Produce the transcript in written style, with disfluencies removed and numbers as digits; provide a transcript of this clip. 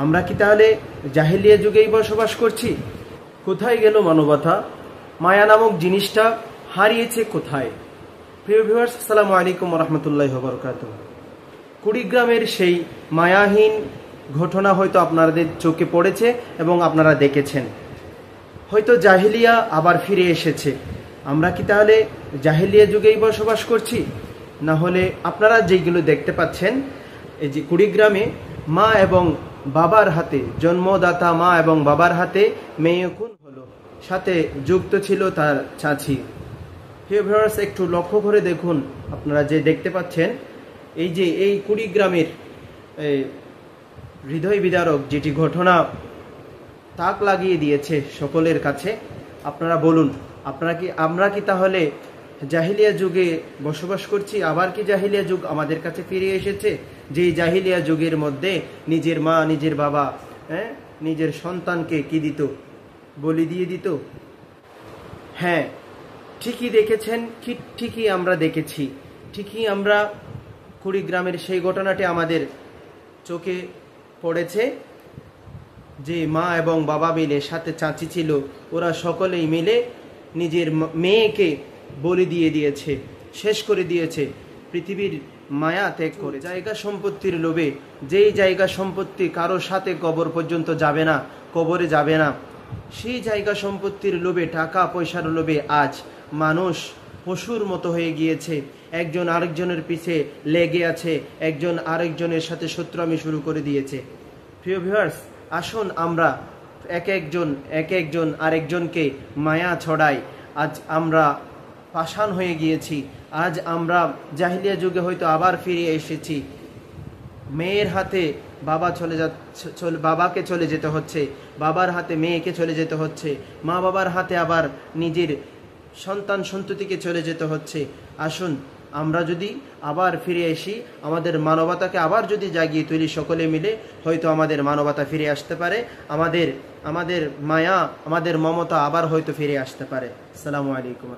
আমরা কি তাহলে জাহেলিয়া যুগেই বসবাস করছি? কোথায় গেল মানবতা? মায়া নামক জিনিসটা হারিয়েছে কোথায়? প্রিয় ভিউয়ার্স, আসসালামু আলাইকুম ওয়া রাহমাতুল্লাহি ওয়া বারাকাতুহু। কুড়িগ্রামের সেই মায়াহীন ঘটনা হয়তো আপনাদের চোখে পড়েছে এবং আপনারা দেখেছেন। হয়তো জাহেলিয়া আবার ফিরে এসেছে। আমরা কি তাহলে জাহেলিয়া যুগেই বসবাস করছি? না হলে আপনারা যেগুলো দেখতে পাচ্ছেন, এই যে কুড়িগ্রামে মা এবং বাবার হাতে, জন্মদাতা মা এবং বাবার হাতে মেয়ে খুন হলো, সাথে যুক্ত ছিল তার চাচি। প্রিয় ভিউয়ার্স, একটু লক্ষ্য করে দেখুন, আপনারা যে দেখতে পাচ্ছেন এই যে এই কুড়িগ্রামের হৃদয় বিদারক যেটি ঘটনা তাক লাগিয়ে দিয়েছে সকলের কাছে। আপনারা বলুন, আমরা কি তাহলে জাহিলিয়া যুগে বসবাস করছি? আবার কি জাহিলিয়া যুগ আমাদের কাছে ফিরে এসেছে? যে জাহিলিয়া যুগের মধ্যে নিজের মা, নিজের বাবা, নিজের সন্তানকে কি দিত? বলি দিয়ে দিত। হ্যাঁ, ঠিকই দেখেছেন, ঠিকই আমরা দেখেছি, ঠিকই আমরা কুড়িগ্রামের সেই ঘটনাটি আমাদের চোখে পড়েছে। যে মা এবং বাবা মিলে, সাথে চাচি ছিল, ওরা সকলেই মিলে নিজের মেয়েকে বলি দিয়ে দিয়েছে, শেষ করে দিয়েছে, পৃথিবীর মায়া ত্যাগ করে। জায়গা সম্পত্তির লোভে, যেই জায়গা সম্পত্তি কারো সাথে কবর পর্যন্ত যাবে না, কবরে যাবে না, সেই জায়গা সম্পত্তির লোভে, টাকা পয়সার লোভে আজ মানুষ পশুর মতো হয়ে গিয়েছে। একজন আরেকজনের পিছে লেগে আছে, একজন আরেকজনের সাথে শত্রুতামি শুরু করে দিয়েছে। প্রিয় ভিউয়ার্স, আসুন আমরা এক একজন আরেকজনকে মায়া ছড়াই। আজ আমরা পাষাণ হয়ে গিয়েছি। আজ আমরা জাহিলিয়া যুগে হয়তো আবার ফিরে এসেছি। মেয়ের হাতে বাবা বাবাকে চলে যেতে হচ্ছে, বাবার হাতে মেয়েকে চলে যেতে হচ্ছে, মা বাবার হাতে আবার নিজের সন্তান সন্ততিকে চলে যেতে হচ্ছে। আসুন আমরা যদি আবার ফিরে আসি, আমাদের মানবতাকে আবার যদি জাগিয়ে তুলি সকলে মিলে, হয়তো আমাদের মানবতা ফিরে আসতে পারে, আমাদের মায়া, আমাদের মমতা আবার হয়তো ফিরে আসতে পারে। আসসালামু আলাইকুম।